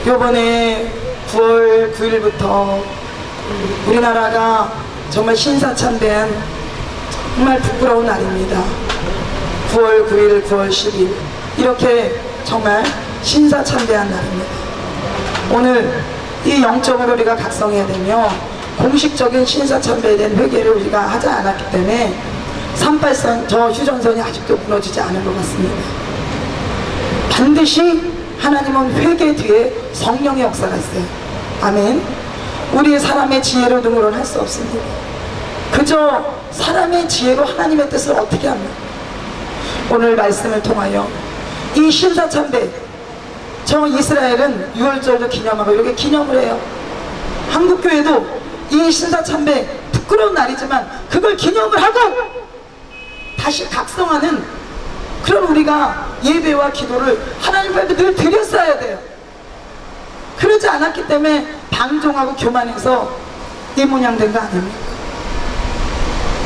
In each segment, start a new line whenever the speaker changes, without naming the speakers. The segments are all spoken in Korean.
요번에 9월 9일부터 우리나라가 정말 신사참배한 정말 부끄러운 날입니다. 9월 9일, 9월 10일 이렇게 정말 신사참배한 날입니다. 오늘 이 영적으로 우리가 각성해야 되며 공식적인 신사참배에 대한 회개를 우리가 하지 않았기 때문에 38선 저 휴전선이 아직도 무너지지 않은 것 같습니다. 반드시 하나님은 회개 뒤에 성령의 역사가 있어요. 아멘. 우리의 사람의 지혜로 능으로는 할 수 없습니다. 그저 사람의 지혜로 하나님의 뜻을 어떻게 합니까? 오늘 말씀을 통하여 이 신사참배, 저 이스라엘은 6월절도 기념하고 이렇게 기념을 해요. 한국교회도 이 신사참배 부끄러운 날이지만 그걸 기념을 하고 다시 각성하는 그런 우리가 예배와 기도를 하나님 앞에 늘 드렸어야 돼요. 그러지 않았기 때문에 방종하고 교만해서 이 모양 된 거 아닙니까?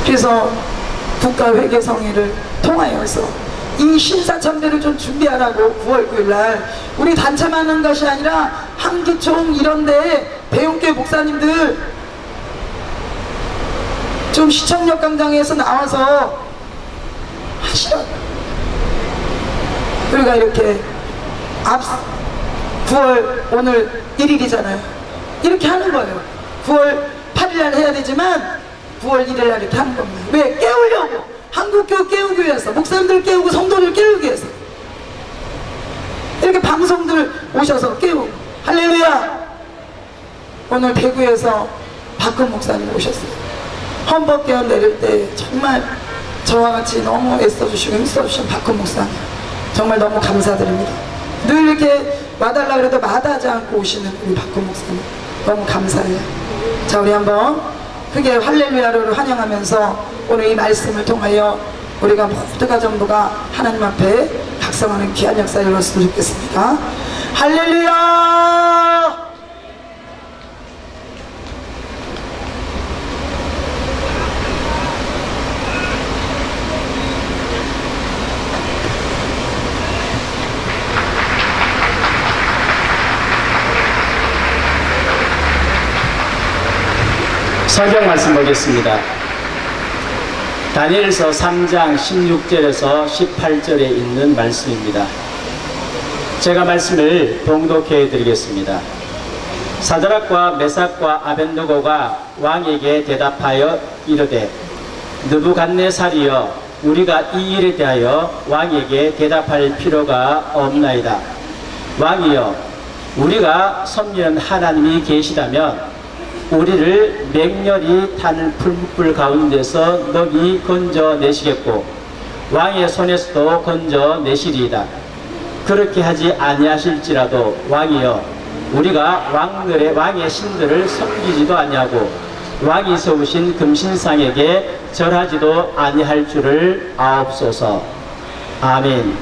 그래서 국가회계성회를 통하여서 이 신사참배를 좀 준비하라고 9월 9일날 우리 단체만 하는 것이 아니라 한기총 이런데 대형교회 목사님들 좀 시청역 광장에서 나와서 하시라고. 우리가 이렇게 9월 오늘 1일이잖아요. 이렇게 하는 거예요. 9월 8일날 해야 되지만 9월 1일날 이렇게 하는 겁니다. 왜? 깨우려고. 한국교회 깨우기 위해서, 목사님들 깨우고 성도들 깨우기 위해서 이렇게 방송들 오셔서 깨우고. 할렐루야. 오늘 대구에서 박근 목사님 오셨어요. 헌법개헌 내릴 때 정말 저와 같이 너무 애써주시고 힘써주신 박근 목사님 정말 너무 감사드립니다. 늘 이렇게 와달라 그래도 마다하지 않고 오시는 우리 박근 목사님 너무 감사해요. 자, 우리 한번 크게 할렐루야를 환영하면서 오늘 이 말씀을 통하여 우리가 모두가 전부가 하나님 앞에 각성하는 귀한 역사를 이뤘으면 좋겠습니다. 할렐루야.
성경 말씀 보겠습니다. 다니엘서 3장 16절에서 18절에 있는 말씀입니다. 제가 말씀을 봉독해 드리겠습니다. 사드락과 메삭과 아벳느고가 왕에게 대답하여 이르되 느부갓네살이여, 우리가 이 일에 대하여 왕에게 대답할 필요가 없나이다. 왕이여, 우리가 섬기는 하나님이 계시다면 우리를 맹렬히 타는 풀불 가운데서 너희 건져내시겠고 왕의 손에서도 건져내시리이다. 그렇게 하지 아니하실지라도 왕이여, 우리가 왕의 신들을 섬기지도 아니하고 왕이 세우신 금신상에게 절하지도 아니할 줄을 아옵소서. 아멘.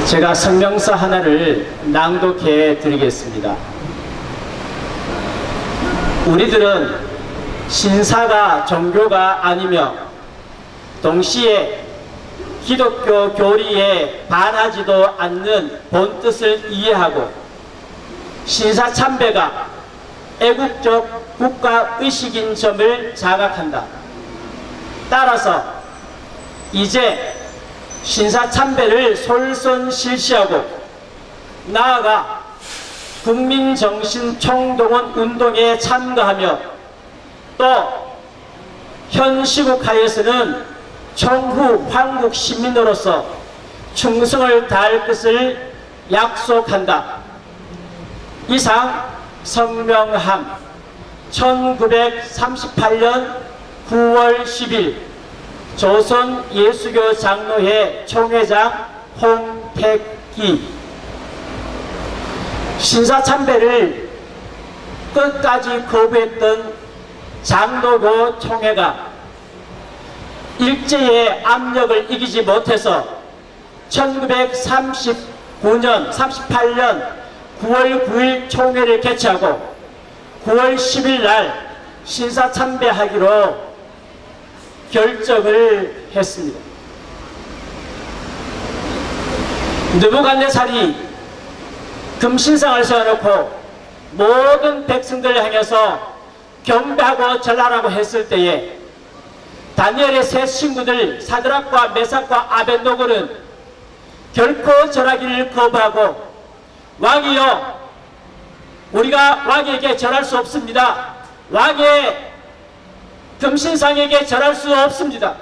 제가 성명서 하나를 낭독해 드리겠습니다. 우리들은 신사가 종교가 아니며 동시에 기독교 교리에 반하지도 않는 본뜻을 이해하고 신사참배가 애국적 국가의식인 점을 자각한다. 따라서 이제 신사참배를 솔선실시하고 나아가 국민정신총동원 운동에 참가하며 또 현 시국하에서는 총후 황국 시민으로서 충성을 다할 것을 약속한다. 이상 성명함. 1938년 9월 10일 조선 예수교 장로회 총회장 홍택기. 신사참배를 끝까지 거부했던 장로교 총회가 일제의 압력을 이기지 못해서 1938년 9월 9일 총회를 개최하고 9월 10일 날 신사참배하기로 결정을 했습니다. 느부갓네살이 금신상을 세워놓고 모든 백성들을 향해서 경배하고 절하라고 했을 때에 다니엘의 세 친구들 사드락과 메삭과 아벳노고는 결코 절하기를 거부하고 왕이여 우리가 왕에게 절할 수 없습니다. 왕의 금신상에게 절할 수 없습니다.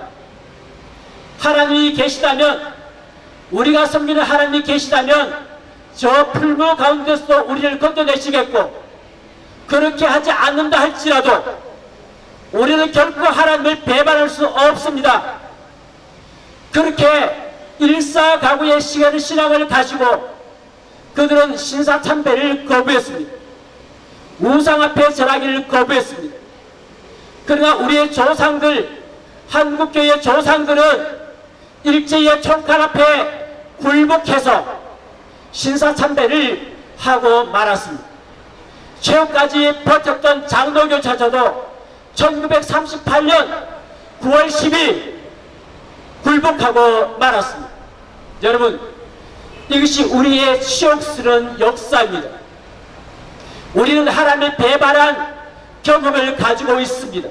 하나님이 계시다면 우리가 섬기는 하나님이 계시다면 저 풀무 가운데서도 우리를 건져내시겠고 그렇게 하지 않는다 할지라도 우리는 결코 하나님을 배반할 수 없습니다. 그렇게 일사가구의 신앙을 가지고 그들은 신사참배를 거부했습니다. 우상 앞에 절하기를 거부했습니다. 그러나 우리의 조상들, 한국교회의 조상들은 일제의 총칼 앞에 굴복해서 신사참배를 하고 말았습니다. 최후까지 버텼던 장로교차저도 1938년 9월 10일 굴복하고 말았습니다. 여러분, 이것이 우리의 치욕스러운 역사입니다. 우리는 하나님을 배반한 경험을 가지고 있습니다.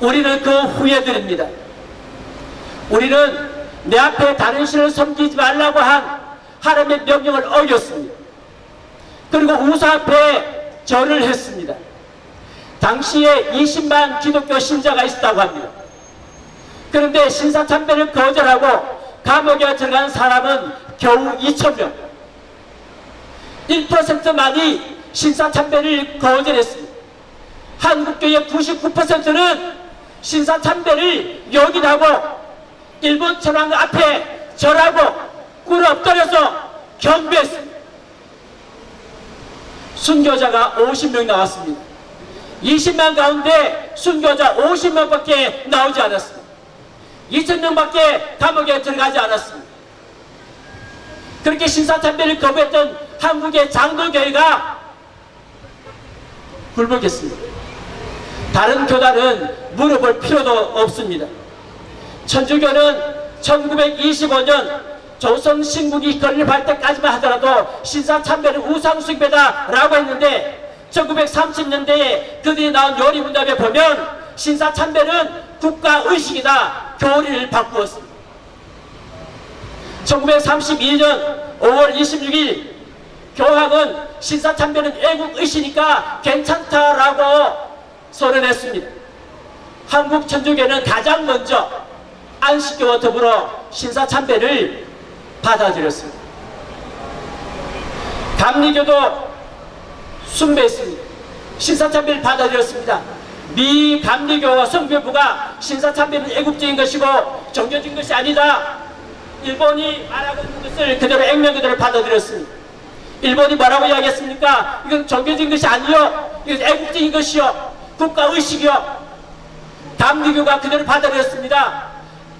우리는 그 후회드립니다. 우리는 내 앞에 다른 신을 섬기지 말라고 한 하나님의 명령을 어겼습니다. 그리고 우상 앞에 절을 했습니다. 당시에 20만 기독교 신자가 있었다고 합니다. 그런데 신사참배를 거절하고 감옥에 들어간 사람은 겨우 2,000명. 1%만이 신사참배를 거절했습니다. 한국교회 99%는 신사참배를 용인하고 일본 천황 앞에 절하고 꿇어 엎드려서 경배했습니다. 순교자가 50명 나왔습니다. 20만 가운데 순교자 50명밖에 나오지 않았습니다. 2,000명밖에 감옥에 들어가지 않았습니다. 그렇게 신사참배를 거부했던 한국의 장로교회가 굴복했습니다. 다른 교단은 물어볼 필요도 없습니다. 천주교는 1925년 조선 신국이 건립할 때까지만 하더라도 신사참배는 우상숭배다 라고 했는데 1930년대에 그들이 나온 요리문답에 보면 신사참배는 국가의식이다 교리를 바꾸었습니다. 1932년 5월 26일 교황은 신사참배는 애국의식이니까 괜찮다라고 선언했습니다. 한국 천주교는 가장 먼저 안식교와 더불어 신사참배를 받아들였습니다. 감리교도 숭배했습니다. 신사참배를 받아들였습니다. 미 감리교 성교부가 신사참배는 애국적인 것이고 종교적인 것이 아니다. 일본이 말하고 있는 것을 그대로 액면 그대로 받아들였습니다. 일본이 뭐라고 이야기했습니까? 이건 종교적인 것이 아니요, 이건 애국적인 것이요, 국가의식이요. 감리교가 그대로 받아들였습니다.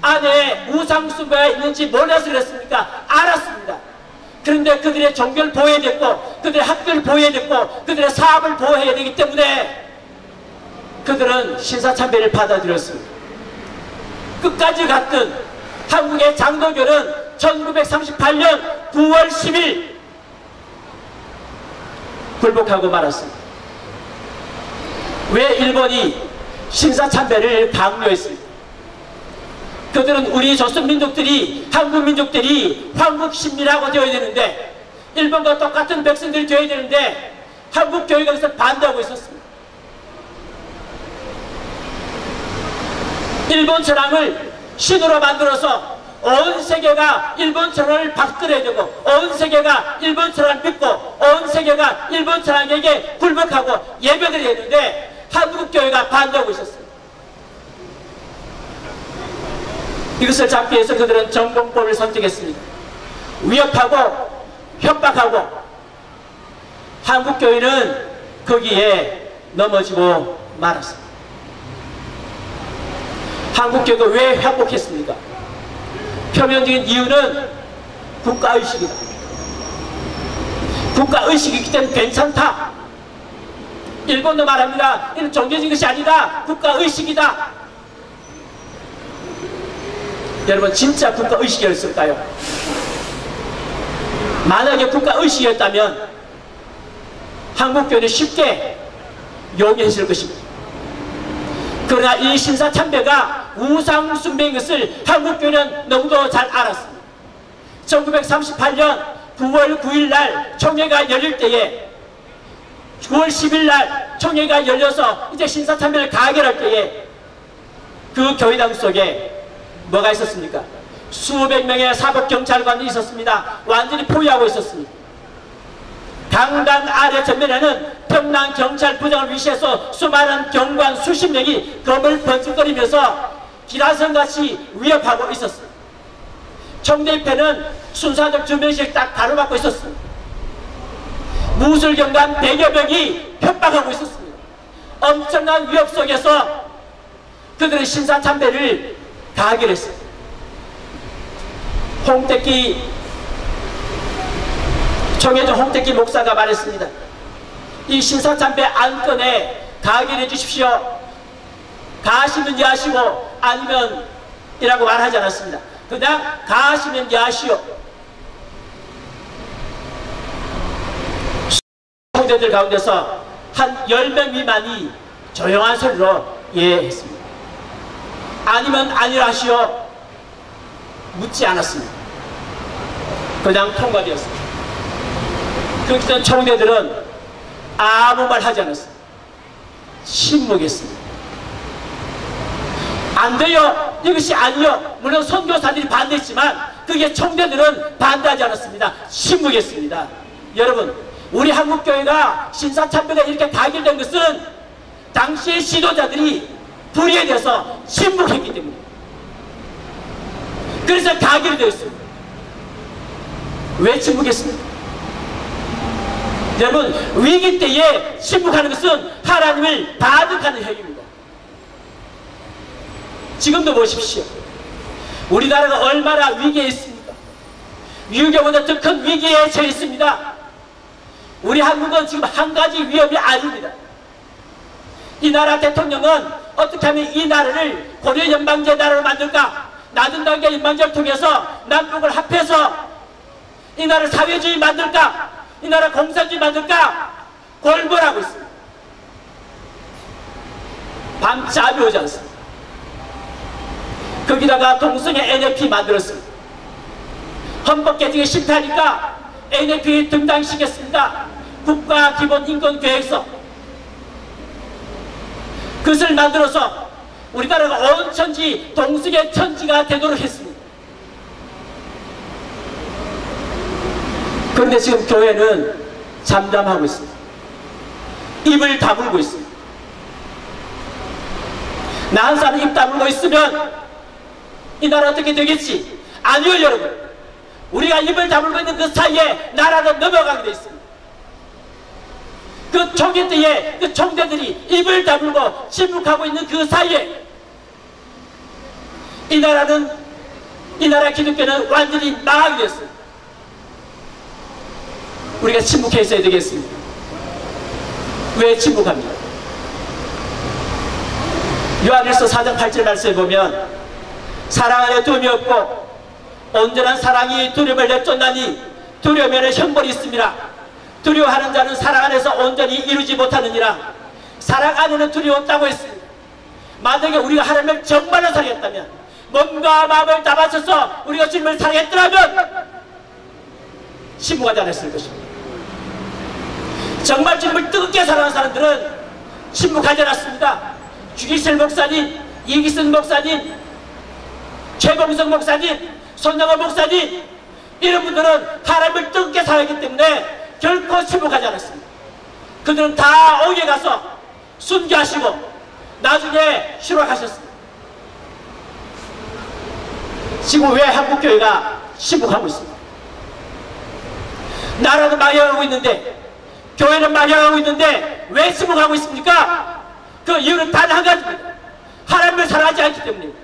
안에 우상숭배가 있는지 몰라서 그랬습니까? 알았습니다. 그런데 그들의 종교를 보호해야 됐고 그들의 학교를 보호해야 됐고 그들의 사업을 보호해야 되기 때문에 그들은 신사참배를 받아들였습니다. 끝까지 갔던 한국의 장로교는 1938년 9월 10일 굴복하고 말았습니다. 왜 일본이 신사참배를 강요했습니까? 그들은 우리 조선민족들이, 한국민족들이 황국신민하고 되어야 되는데 일본과 똑같은 백성들이 되어야 되는데 한국교회가 그래서 반대하고 있었습니다. 일본 천황을 신으로 만들어서 온 세계가 일본 천황을 받들어야 되고 온 세계가 일본 천황을 믿고 온 세계가 일본 천황에게 굴복하고 예배드려야 되는데 한국교회가 반대하고 있었습니다. 이것을 잡기 위해서 그들은 정공법을 선택했습니다. 위협하고 협박하고 한국교회는 거기에 넘어지고 말았습니다. 한국교회가 왜 회복했습니까? 표면적인 이유는 국가의식이다. 국가의식이기 때문에 괜찮다. 일본도 말합니다. 이는 종교적인 것이 아니다. 국가의식이다. 여러분, 진짜 국가의식이었을까요? 만약에 국가의식이었다면 한국교회는 쉽게 용인했을 것입니다. 그러나 이 신사참배가 우상숭배인 것을 한국교회는 너무도 잘 알았습니다. 1938년 9월 9일 날 총회가 열릴 때에 9월 10일 날 총회가 열려서 이제 신사참배를 가결할 때에 그 교회당 속에 뭐가 있었습니까? 수백 명의 사법경찰관이 있었습니다. 완전히 포위하고 있었습니다. 강당 아래 전면에는 평양경찰부장을 위시해서 수많은 경관 수십 명이 검을 번쩍거리면서 기라성같이 위협하고 있었습니다. 총대표는 순사적 2명씩 딱 가로막고 있었습니다. 무술경관 100여 명이 협박하고 있었습니다. 엄청난 위협 속에서 그들은 신사참배를 가결했습니다. 청해전 홍택기 목사가 말했습니다. 이 신사참배 안건에 가결해 주십시오. 가시면 야시고 아니면 이라고 말하지 않았습니다. 그냥 가시면 야시오. 총대들 가운데서 한 10명 미만이 조용한 소리로 예했습니다. 아니면 아니라 하시오. 묻지 않았습니다. 그냥 통과되었습니다. 그렇기 총대들은 아무 말 하지 않았습니다. 침묵했습니다. 안 돼요. 이것이 아니요. 물론 선교사들이 반대했지만 그게 총대들은 반대하지 않았습니다. 침묵했습니다. 여러분, 우리 한국교회가 신사참배가 이렇게 가결된 것은 당시의 지도자들이 불의에 대해서 침묵했기 때문에 그래서 가결이 되었습니다. 왜 침묵했습니까? 여러분, 위기 때에 침묵하는 것은 하나님을 다득하는 행위입니다. 지금도 보십시오. 우리나라가 얼마나 위기에 있습니까? 유교보다 더 큰 위기에 처해 있습니다. 우리 한국은 지금 한 가지 위협이 아닙니다. 이 나라 대통령은 어떻게 하면 이 나라를 고려연방제 나라로 만들까? 낮은 단계 연방제를 통해서 남북을 합해서 이 나라를 사회주의 만들까? 이 나라 공산주의 만들까? 골몰하고 있습니다. 밤잠이 오지 않습니다. 거기다가 동성애 NFP 만들었습니다. 헌법 개정에 실패하니까 NFP 등장시켰습니다. 국가기본인권계획서. 그것을 만들어서 우리나라가 온 천지 동성애 천지가 되도록 했습니다. 그런데 지금 교회는 잠잠하고 있습니다. 입을 다물고 있습니다. 나 한 사람 입 다물고 있으면 이 나라 어떻게 되겠지? 아니요, 여러분. 우리가 입을 다물고 있는 그 사이에 나라는 넘어가게 되어 있습니다. 그 총회 때에 그 총대들이 입을 다물고 침묵하고 있는 그 사이에 이 나라 기독교는 완전히 망하게 됐습니다. 우리가 침묵해 있어야 되겠습니다. 왜 침묵합니까? 요한일서 4장 8절 말씀에 보면 사랑 안에 두려움이 없고 온전한 사랑이 두려움을 내쫓나니 두려움에는 형벌이 있습니다. 두려워하는 자는 사랑 안에서 온전히 이루지 못하느니라. 사랑 안에는 두려움 없다고 했습니다. 만약에 우리가 하나님을 정말로 사랑했다면, 몸과 마음을 다 바쳐서 우리가 주님을 사랑했더라면 침묵하지 않았을 것입니다. 정말 주님을 뜨겁게 사랑하는 사람들은 침묵하지 않았습니다. 주기실 목사님, 이기승 목사님, 최봉성 목사님, 손영원 목사님, 이런 분들은 하나님을 뜨겁게 사랑했기 때문에 결코 침묵하지 않았습니다. 그들은 다 옥에 가서 순교하시고 나중에 휴락하셨습니다. 지금 왜 한국교회가 침묵하고 있습니까? 나라는 망해가고 있는데, 교회는 망해가고 있는데 왜 침묵하고 있습니까? 그 이유는 단 한 가지입니다. 하나님을 사랑하지 않기 때문입니다.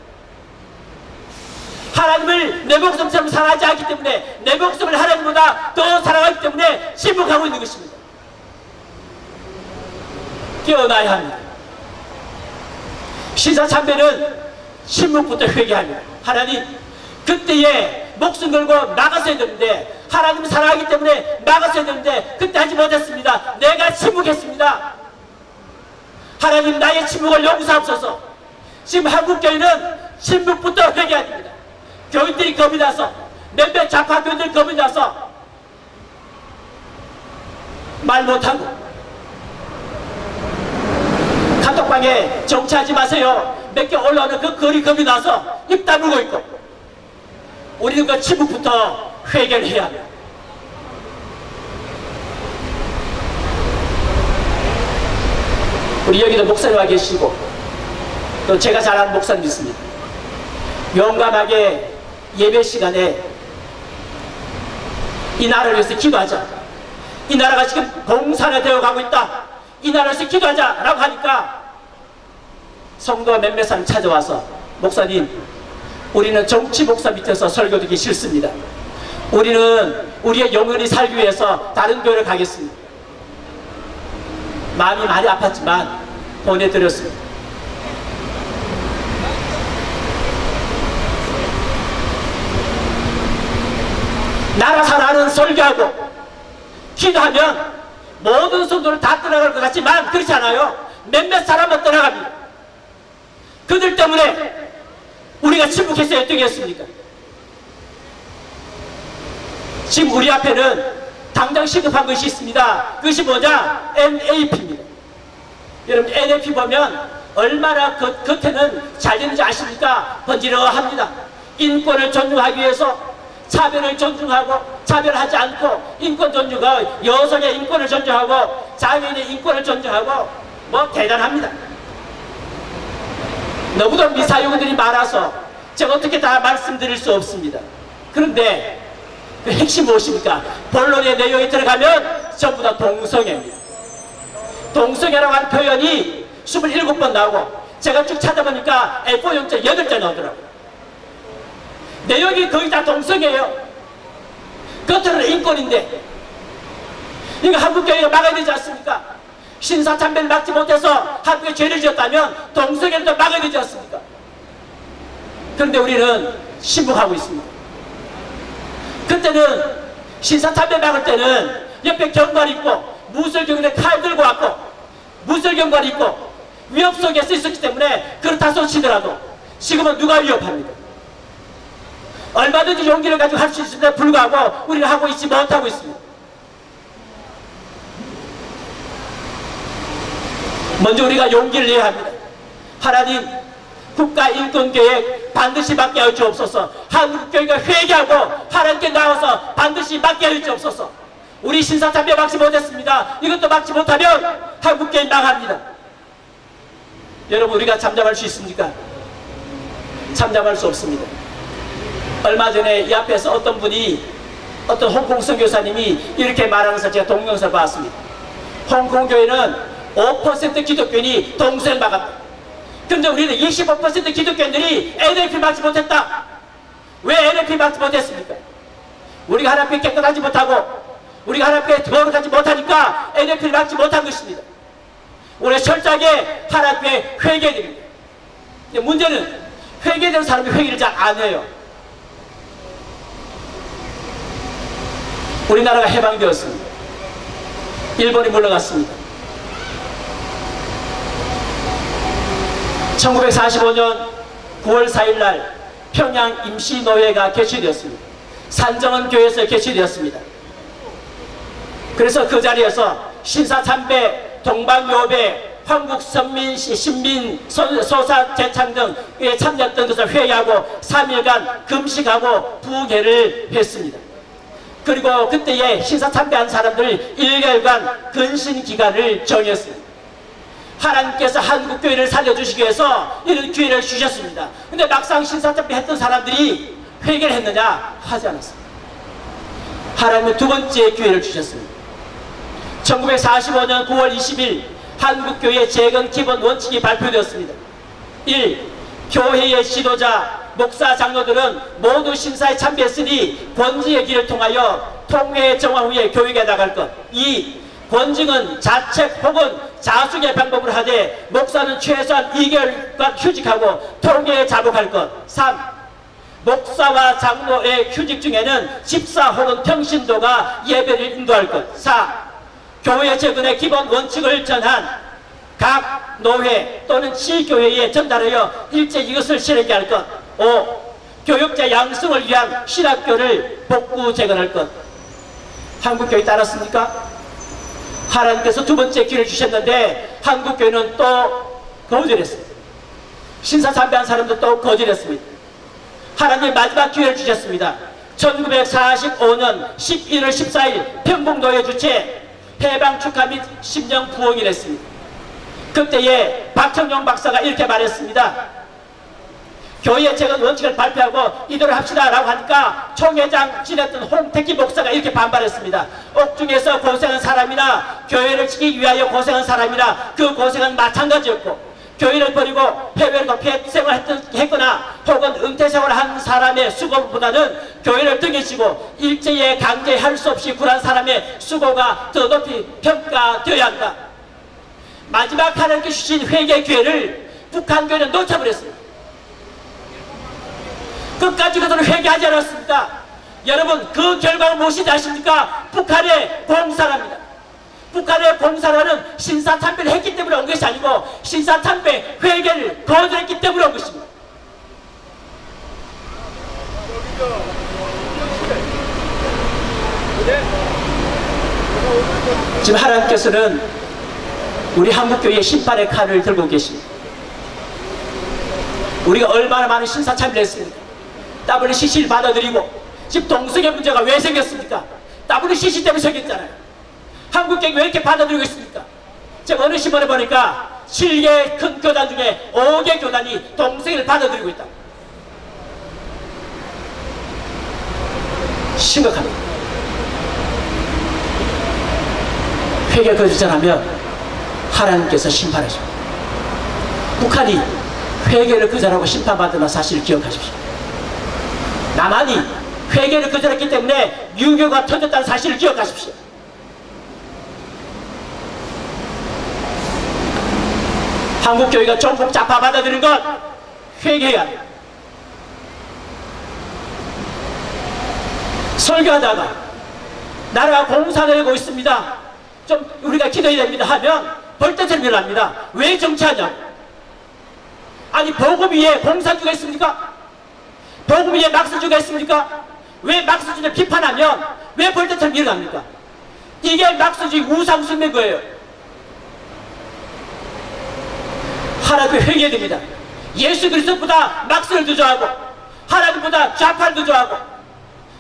하나님을 내 목숨처럼 사랑하지 않기 때문에, 내 목숨을 하나님보다 더 사랑하기 때문에 침묵하고 있는 것입니다. 깨어나야 합니다. 신사참배는 침묵부터 회개합니다. 하나님, 그때에 목숨 걸고 나갔어야 되는데 하나님을 사랑하기 때문에 막았어야 되는데 그때 하지 못했습니다. 내가 침묵했습니다. 하나님 나의 침묵을 용서하옵소서. 지금 한국교회는 침묵부터 회개해야 됩니다. 교인들이 겁이 나서, 몇몇 좌파 교인들이 겁이 나서 말 못하고, 카톡방에 정치하지 마세요 몇 개 올라오는 그 글이 겁이 나서 입 다물고 있고, 우리는 그 침묵부터 회개를 해야 합니다. 우리 여기도 목사님 와 계시고 또 제가 잘 아는 목사님 있습니다. 용감하게 예배 시간에 이 나라를 위해서 기도하자, 이 나라가 지금 공산화되어 가고 있다, 이 나라를 위해서 기도하자 라고 하니까 성도 몇몇 사람 찾아와서, 목사님 우리는 정치 목사 밑에서 설교 듣기 싫습니다. 우리는 우리의 영혼이 살기 위해서 다른 교회를 가겠습니다. 마음이 많이 아팠지만 보내드렸습니다. 나라 사랑하는 설교하고 기도하면 모든 성도를 다 떠나갈 것 같지만 그렇지 않아요. 몇몇 사람만 떠나갑니다. 그들 때문에 우리가 침묵해서 어떻게 했습니까? 지금 우리 앞에는 당장 시급한 것이 있습니다. 그것이 뭐냐? NAP입니다. 여러분 NAP 보면 얼마나 겉에는 잘 되는지 아십니까? 번지러합니다. 인권을 존중하기 위해서 차별을 존중하고 차별하지 않고, 인권 존중하고, 여성의 인권을 존중하고, 장애인의 인권을 존중하고, 뭐 대단합니다. 너무도 미사용들이 많아서 제가 어떻게 다 말씀드릴 수 없습니다. 그런데 그 핵심 무엇입니까? 본론의 내용에 들어가면 전부 다 동성애입니다. 동성애라고 하는 표현이 27번 나오고, 제가 쭉 찾아보니까 A4 용지 8자 나오더라고요. 내용이 거의 다 동성애예요. 겉으로는 인권인데 이거 한국교회가 막아야 되지 않습니까? 신사참배를 막지 못해서 한국에 죄를 지었다면 동성애를 더 막아야 되지 않습니까? 그런데 우리는 침묵하고 있습니다. 그때는 신사참배 막을 때는 옆에 경관 있고 무술경관에 칼 들고 왔고 무술경관 있고 위협 속에 있었기 때문에 그렇다 소치더라도 지금은 누가 위협합니까? 얼마든지 용기를 가지고 할 수 있음에도 불구하고 우리는 하고 있지 못하고 있습니다. 먼저 우리가 용기를 내야 합니다. 하나님, 국가인권계획 반드시 맡게 하여 주옵소서. 한국교회가 회개하고 하나님께 나와서 반드시 맡게 하여 주옵소서. 우리 신사참배 막지 못했습니다. 이것도 막지 못하면 한국교회 망합니다. 여러분, 우리가 잠잠할 수 있습니까? 잠잠할 수 없습니다. 얼마 전에 이 앞에서 어떤 분이, 어떤 홍콩 선교사님이 이렇게 말하는 것을 제가 동영상을 봤습니다. 홍콩 교회는 5% 기독교인이 동성애를 막았다. 그런데 우리는 25% 기독교인들이 NLP 막지 못했다. 왜 NLP 막지 못했습니까? 우리가 하나님께 깨끗하지 못하고 우리가 하나님께 거룩하지 못하니까 NLP를 막지 못한 것입니다. 우리가 철저하게 하나님께 회개드립니다. 근데 문제는 회개되는 사람이 회개를 잘 안 해요. 우리나라가 해방되었습니다. 일본이 물러갔습니다. 1945년 9월 4일 날 평양 임시노회가 개최되었습니다. 산정원 교회에서 개최되었습니다. 그래서 그 자리에서 신사참배, 동방요배, 한국선민, 신민, 소사 재창 등에 참여했던 것을 회의하고 3일간 금식하고 부회를 했습니다. 그리고 그때에 신사참배한 사람들 1개월간 근신기간을 정했습니다. 하나님께서 한국교회를 살려주시기 위해서 이런 기회를 주셨습니다. 근데 막상 신사참배 했던 사람들이 회개를 했느냐? 하지 않았습니다. 하나님은 두 번째 기회를 주셨습니다. 1945년 9월 20일 한국교회 재건 기본 원칙이 발표되었습니다. 1. 교회의 지도자, 목사, 장로들은 모두 신사에 참배했으니 권징의 길을 통하여 통회 정화 후에 교회에 나갈 것. 2. 권징은 자책 혹은 자숙의 방법으로 하되 목사는 최소한 2개월간 휴직하고 통회에 자복할 것. 3. 목사와 장로의 휴직 중에는 집사 혹은 평신도가 예배를 인도할 것. 4. 교회 재건의 기본 원칙을 전한 각 노회 또는 지교회에 전달하여 일제 이것을 실행하게 할 것. 5. 교육자 양성을 위한 신학교를 복구 재건할 것. 한국교회 따랐습니까? 하나님께서 두 번째 기회를 주셨는데 한국교회는 또 거절했습니다. 신사참배한 사람도 또 거절했습니다. 하나님 마지막 기회를 주셨습니다. 1945년 11월 14일 평북노회 주최 해방 축하 및 심령 부흥을 했습니다. 그때에 박청룡 박사가 이렇게 말했습니다. 교회 재건 원칙을 발표하고 이대로 합시다 라고 하니까 총회장 지냈던 홍택기 목사가 이렇게 반발했습니다. 옥중에서 고생한 사람이나 교회를 지키기 위하여 고생한 사람이나 그 고생은 마찬가지였고, 교회를 버리고 해외로 생활했거나 혹은 은퇴생활을 한 사람의 수고보다는 교회를 등에 지고 일제에 강제할 수 없이 굴한 사람의 수고가 더 높이 평가되어야 한다. 마지막 하나님께 주신 회개 기회를 북한 교회는 놓쳐버렸습니다. 끝까지 그들은 회개하지 않았습니다. 여러분, 그 결과가 무엇인지 아십니까? 북한의 공산화입니다. 북한의 공산화는 신사참배를 했기 때문에 온 것이 아니고 신사참배 회개를 거절했기 때문에 온 것입니다. 지금 하나님께서는 우리 한국교회의 심판의 칼을 들고 계십니다. 우리가 얼마나 많은 신사참배를 했습니까? WCC를 받아들이고 지금 동성애 문제가 왜 생겼습니까? WCC 때문에 생겼잖아요. 한국교회 왜 이렇게 받아들이고 있습니까? 제가 어느 신문에 보니까 7개 큰 교단 중에 5개 교단이 동성애를 받아들이고 있다. 심각합니다. 회개 거절하면 하나님께서 심판하십니다. 북한이 회개를 거절하고 심판받는 사실을 기억하십시오. 남한이 회개를 거절했기 때문에 유교가 터졌다는 사실을 기억하십시오. 한국교회가 종북 좌파 받아들인 것 회개해야 합니다. 설교하다가 나라가 공산되고 있습니다, 좀 우리가 기도해야 됩니다 하면 벌떼처럼 일어납니다. 왜 정치하냐고. 아니, 복음 위에 공산주의가 있습니까? 복음 위에 막스주의가 있습니까? 왜 막스주의를 비판하면 왜 벌떼처럼 일어납니까? 이게 막스주의 우상숭배인 거예요. 하나님께 회개해야 됩니다. 예수 그리스도보다 막스를 더 좋아하고 하나님보다 좌파를 더 좋아하고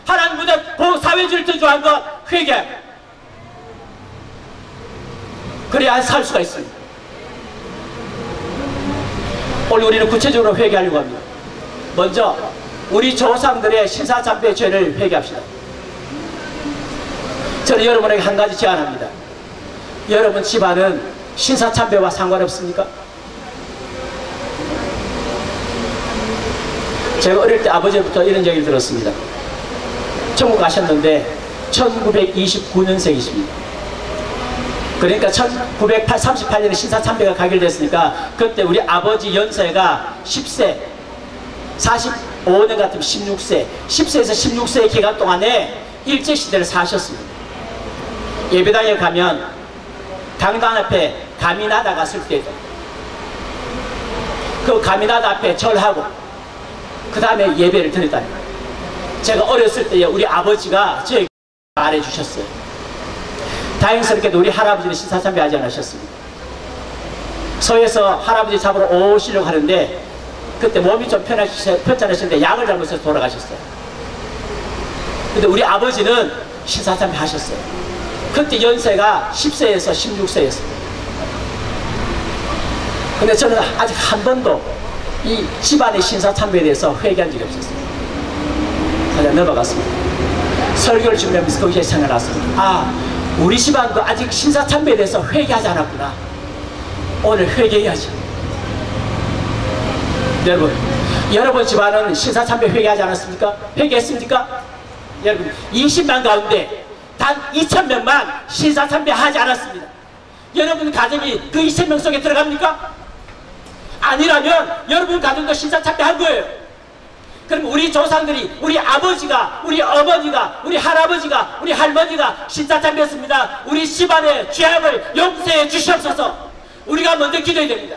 하나님보다 사회주의를 더 좋아하는 건 회개해야 합니다. 그래야 살 수가 있습니다. 오늘 우리는 구체적으로 회개하려고 합니다. 먼저 우리 조상들의 신사참배의 죄를 회개합시다. 저는 여러분에게 한 가지 제안합니다. 여러분 집안은 신사참배와 상관없습니까? 제가 어릴 때 아버지부터 이런 얘기를 들었습니다. 천국 가셨는데 1929년생이십니다. 그러니까 1938년에 신사참배가 가결됐으니까 그때 우리 아버지 연세가 10세, 45년 같으면 16세, 10세에서 16세의 기간 동안에 일제시대를 사셨습니다. 예배당에 가면 강단 앞에 가미나다 갔을 때도 그 가미나다 앞에 절하고 그 다음에 예배를 드렸답니다. 제가 어렸을 때 우리 아버지가 저에게 말해주셨어요. 다행스럽게도 우리 할아버지는 신사참배 하지 않으셨습니다. 서에서 할아버지 잡으러 오시려고 하는데 그때 몸이 좀 편찮으셨는데 약을 잘못 써서 돌아가셨어요. 근데 우리 아버지는 신사참배 하셨어요. 그때 연세가 10세에서 16세였습니다. 근데 저는 아직 한 번도 이 집안의 신사참배에 대해서 회개한 적이 없었어요. 그냥 넘어갔습니다. 설교를 준비하면서 거기에 생각났습니다. 아, 우리 집안도 아직 신사참배에 대해서 회개하지 않았구나. 오늘 회개해야지. 여러분 집안은 신사참배 회개하지 않았습니까? 회개했습니까? 여러분 20만 가운데 단 2,000명만 신사참배 하지 않았습니다. 여러분 가정이 그 2,000명 속에 들어갑니까? 아니라면 여러분 가정도 신사참배 한 거예요. 그럼 우리 조상들이, 우리 아버지가, 우리 어머니가, 우리 할아버지가, 우리 할머니가 신사참배했습니다. 우리 집안의 죄악을 용서해 주시옵소서. 우리가 먼저 기도해야 됩니다.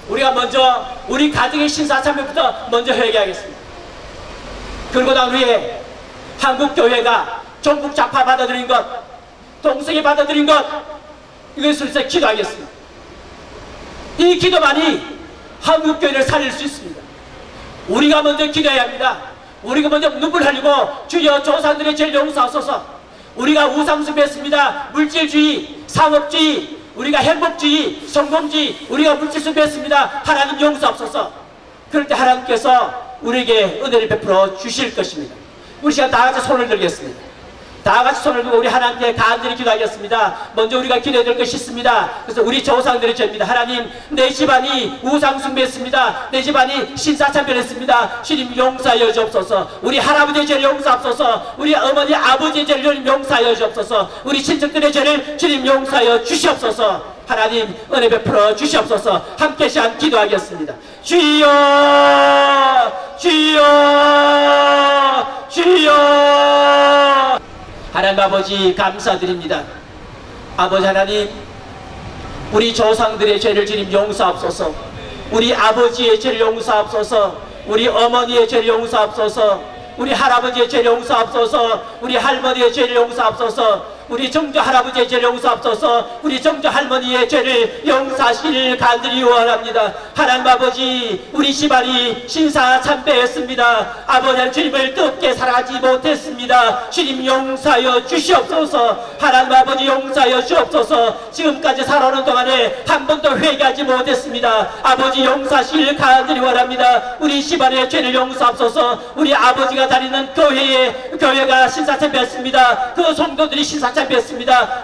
우리가 먼저 우리 가정의 신사참배부터 먼저 회개하겠습니다. 그리고 난 후에 한국교회가 전국 좌파 받아들인 것, 동성애 받아들인 것, 이것을 위해서 기도하겠습니다. 이 기도만이 한국교회를 살릴 수 있습니다. 우리가 먼저 기도해야 합니다. 우리가 먼저 눈물 흘리고 주여 조상들의 죄를 용서하소서. 우리가 우상숭배했습니다. 물질주의, 상업주의, 우리가 행복주의, 성공주의, 우리가 물질숭배했습니다. 하나님 용서하소서. 그럴 때 하나님께서 우리에게 은혜를 베풀어 주실 것입니다. 우리 시간 다 같이 손을 들겠습니다. 다 같이 손을 들고 우리 하나님께 간절히 기도하겠습니다. 먼저 우리가 기도해야 될 것이 있습니다. 그래서 우리 조상들의 죄입니다. 하나님, 내 집안이 우상숭배했습니다. 내 집안이 신사참배했습니다. 주님 용서하여 주옵소서. 우리 할아버지의 죄를 용서하옵소서. 우리 어머니 아버지의 죄를 용서하여 주옵소서. 우리 친척들의 죄를 주님 용서하여 주시옵소서. 하나님 은혜 베풀어 주시옵소서. 함께 시간 기도하겠습니다. 주여, 주여, 주여. 하나님 아버지 감사드립니다. 아버지 하나님, 우리 조상들의 죄를 주님 용서하옵소서. 우리 아버지의 죄를 용서하옵소서. 우리 어머니의 죄를 용서하옵소서. 우리 할아버지의 죄를 용서하옵소서. 우리 할머니의 죄를 용서하옵소서. 우리 정조 할아버지의 죄를 용서하옵소서. 우리 정조 할머니의 죄를 용서하시길 간절히 원합니다. 하나님 아버지, 우리 집안이 신사참배했습니다. 아버지 주님을 뜻게 살아가지 못했습니다. 주님 용서하여 주시옵소서. 하나님 아버지 용서하여 주옵소서. 지금까지 살아오는 동안에 한 번도 회개하지 못했습니다. 아버지 용서하시길 간절히 원합니다. 우리 집안의 죄를 용서하옵소서. 우리 아버지가 다니는 교회가 신사참배했습니다. 그 성도들이 신사참배했습니다.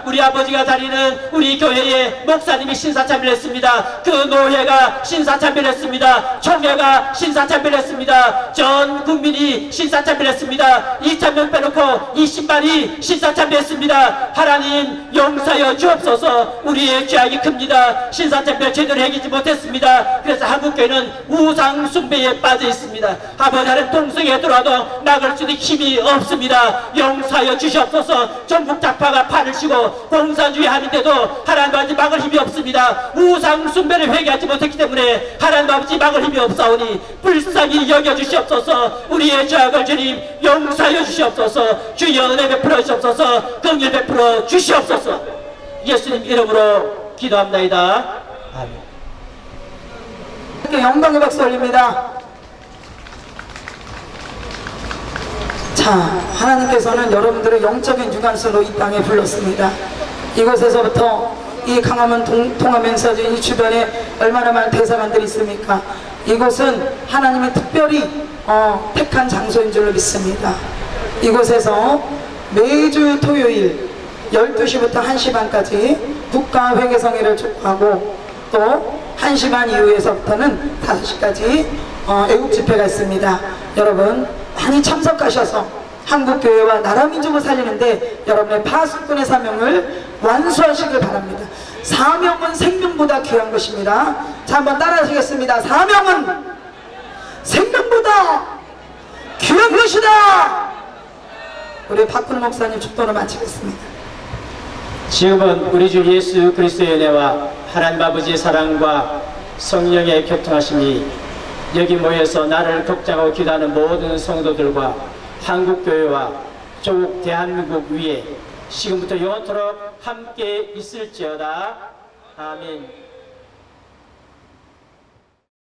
우리 아버지가 다니는 우리 교회의 목사님이 신사참배를 했습니다. 그 노회가 신사참배를 했습니다. 총회가 신사참배를 했습니다. 전 국민이 신사참배를 했습니다. 2,000명 빼놓고 20만이 신사참배했습니다. 하나님 용서하여 주옵소서. 우리의 죄악이 큽니다. 신사참배 제대로 해결하지 못했습니다. 그래서 한국교회는 우상숭배에 빠져 있습니다. 아버지 하나님 동성애에 들어와도 막을 수 있는 힘이 없습니다. 용서하여 주시옵소서. 전국 좌파가 팔을 치고 공산주의 하는데도 하나님 아버지 막을 힘이 없습니다. 우상숭배를 회개하지 못했기 때문에 하나님 아버지 막을 힘이 없사오니 불쌍히 여겨주시옵소서. 우리의 죄악을 주님 용서하여 주시옵소서. 주여 은혜 베풀어 주시옵소서. 긍휼 베풀어 주시옵소서. 예수님 이름으로 기도합나이다. 아멘.
영광의 박수 올립니다. 자, 하나님께서는 여러분들의 영적인 유관수로 이 땅에 불렀습니다. 이곳에서부터 이 강화문 통하면서 이 주변에 얼마나 많은 대사관들이 있습니까? 이곳은 하나님이 특별히 택한 장소인 줄로 믿습니다. 이곳에서 매주 토요일 12시부터 1시 반까지 국가회계성회를 촉구하고 또 1시 반 이후에서부터는 5시까지 애국집회가 있습니다. 여러분 많이 참석하셔서 한국교회와 나라민족을 살리는데 여러분의 파수꾼의 사명을 완수하시길 바랍니다. 사명은 생명보다 귀한 것입니다. 자, 한번 따라하시겠습니다. 사명은 생명보다 귀한 것이다. 우리 박근호 목사님 축도로 마치겠습니다.
지금은 우리 주 예수 그리스도의 은혜와 하나님 아버지의 사랑과 성령의 교통하심이 여기 모여서 나를 걱정하고 기도하는 모든 성도들과 한국교회와 조국 대한민국 위에 지금부터 영원토록 함께 있을지어다. 아멘.